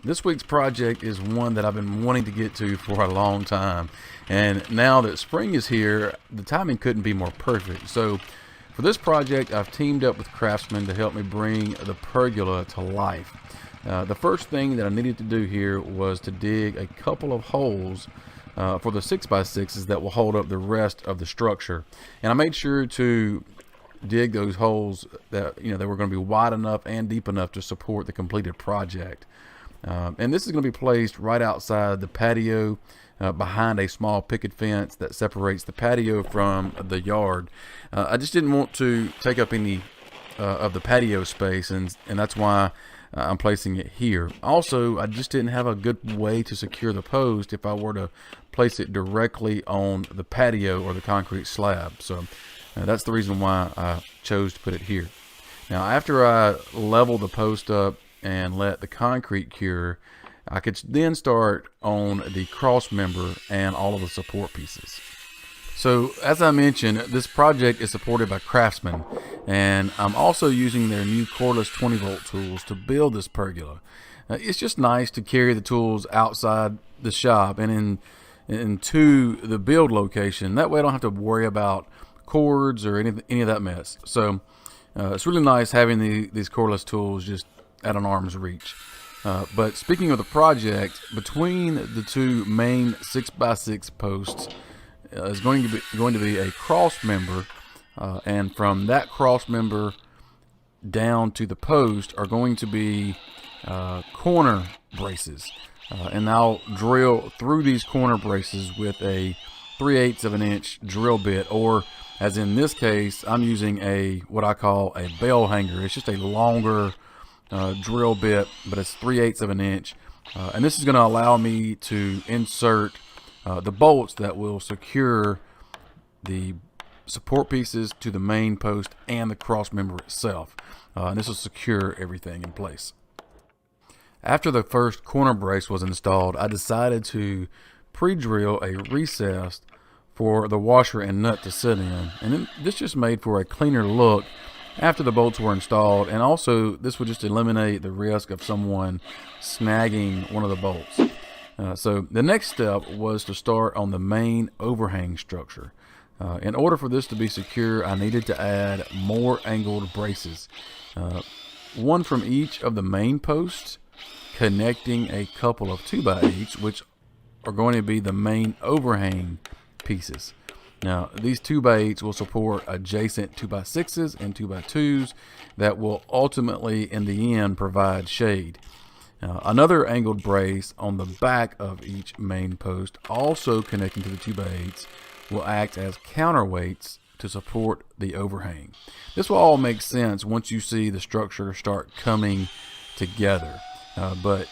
This week's project is one that I've been wanting to get to for a long time, and now that spring is here, the timing couldn't be more perfect. So for this project, I've teamed up with craftsmen to help me bring the pergola to life. The first thing that I needed to do here was to dig a couple of holes for the 6x6s that will hold up the rest of the structure, and I made sure to dig those holes that they were going to be wide enough and deep enough to support the completed project. And this is going to be placed right outside the patio, behind a small picket fence that separates the patio from the yard. I just didn't want to take up any of the patio space, and that's why I'm placing it here. Also, I just didn't have a good way to secure the post if I were to place it directly on the patio or the concrete slab. So that's the reason why I chose to put it here. Now, after I level the post up and let the concrete cure, I could then start on the cross member and all of the support pieces. So as I mentioned, this project is supported by craftsmen, and I'm also using their new cordless 20-volt tools to build this pergola. It's just nice to carry the tools outside the shop and into the build location. That way I don't have to worry about cords or any of that mess. So it's really nice having these cordless tools just at an arm's reach. But speaking of the project, between the two main 6x6 posts is going to be a cross member, and from that cross member down to the post are going to be corner braces, and I'll drill through these corner braces with a 3/8 of an inch drill bit, or as in this case, I'm using what I call a bell hanger. It's just a longer drill bit, but it's 3/8 of an inch, and this is going to allow me to insert the bolts that will secure the support pieces to the main post and the cross member itself, and this will secure everything in place. After the first corner brace was installed, I decided to pre-drill a recess for the washer and nut to sit in, and then this just made for a cleaner look after the bolts were installed, and also this would just eliminate the risk of someone snagging one of the bolts. So the next step was to start on the main overhang structure. In order for this to be secure, I needed to add more angled braces, one from each of the main posts, connecting a couple of 2x8s, which are going to be the main overhang pieces. Now, these 2x8s will support adjacent 2x6s and 2x2s that will ultimately, in the end, provide shade. Another angled brace on the back of each main post, also connecting to the 2x8s, will act as counterweights to support the overhang. This will all make sense once you see the structure start coming together. But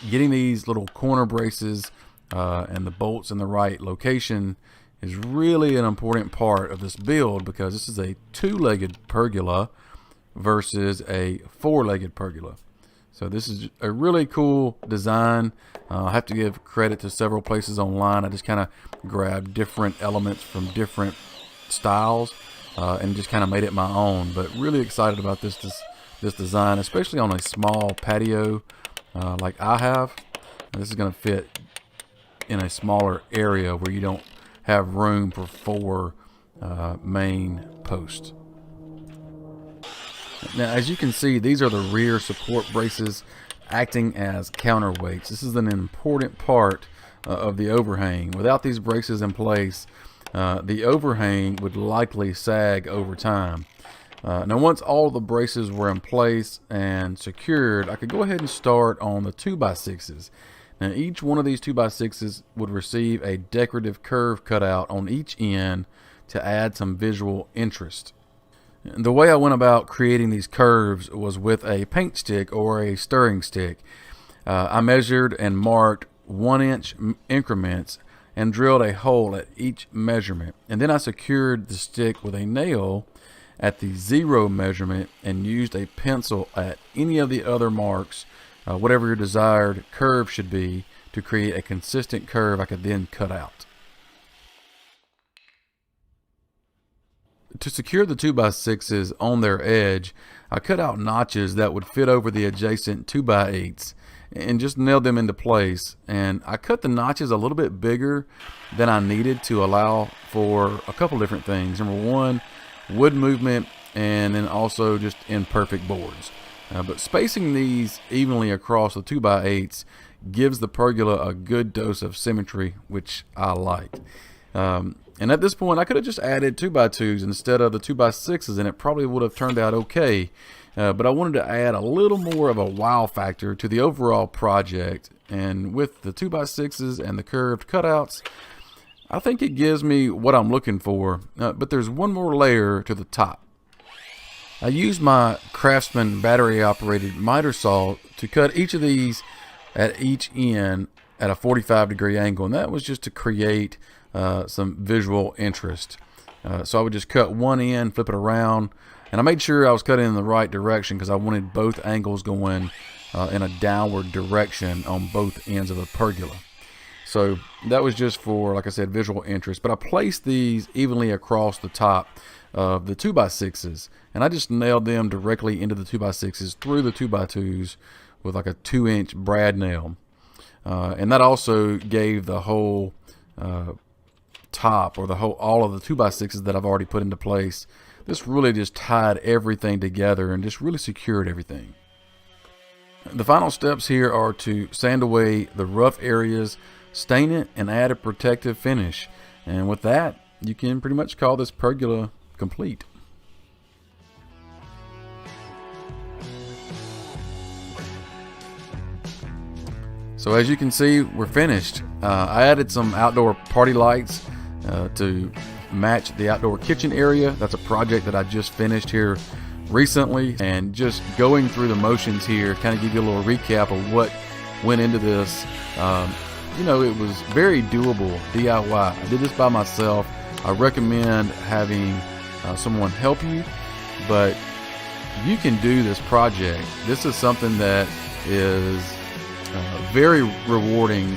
getting these little corner braces and the bolts in the right location is really an important part of this build, because this is a 2-legged pergola versus a 4-legged pergola. So this is a really cool design. I have to give credit to several places online. I just kind of grabbed different elements from different styles and just kind of made it my own. But really excited about this design, especially on a small patio like I have. This is going to fit in a smaller area where you don't have room for 4 main posts. Now, as you can see, these are the rear support braces acting as counterweights. This is an important part of the overhang. Without these braces in place, the overhang would likely sag over time. Now, once all the braces were in place and secured, I could go ahead and start on the 2x6s. Now, each one of these 2x6s would receive a decorative curve cut out on each end to add some visual interest. The way I went about creating these curves was with a paint stick or a stirring stick. I measured and marked 1-inch increments and drilled a hole at each measurement. And then I secured the stick with a nail at the 0 measurement and used a pencil at any of the other marks, whatever your desired curve should be, to create a consistent curve I could then cut out. To secure the 2x6s on their edge, I cut out notches that would fit over the adjacent 2x8s and just nailed them into place. And I cut the notches a little bit bigger than I needed to allow for a couple different things. Number one, wood movement, and then also just imperfect boards. But spacing these evenly across the 2x8s gives the pergola a good dose of symmetry, which I like. And at this point, I could have just added 2x2s instead of the 2x6s, and it probably would have turned out okay. But I wanted to add a little more of a wow factor to the overall project. And with the 2x6s and the curved cutouts, I think it gives me what I'm looking for. But there's one more layer to the top. I used my Craftsman battery-operated miter saw to cut each of these at each end at a 45-degree angle, and that was just to create some visual interest. So I would just cut one end, flip it around, and I made sure I was cutting in the right direction because I wanted both angles going in a downward direction on both ends of the pergola. So that was just for, like I said, visual interest. But I placed these evenly across the top of the 2x6s, and I just nailed them directly into the 2x6s through the 2x2s with like a 2-inch brad nail. And that also gave the whole top, or all of the 2x6s that I've already put into place, this really just tied everything together and just really secured everything. The final steps here are to sand away the rough areas, stain it, and add a protective finish. And with that, you can pretty much call this pergola complete. So as you can see, we're finished. I added some outdoor party lights to match the outdoor kitchen area. That's a project that I just finished here recently, and just going through the motions here, kind of give you a little recap of what went into this. You know, it was very doable DIY. I did this by myself. I recommend having someone help you, but you can do this project. This is something that is very rewarding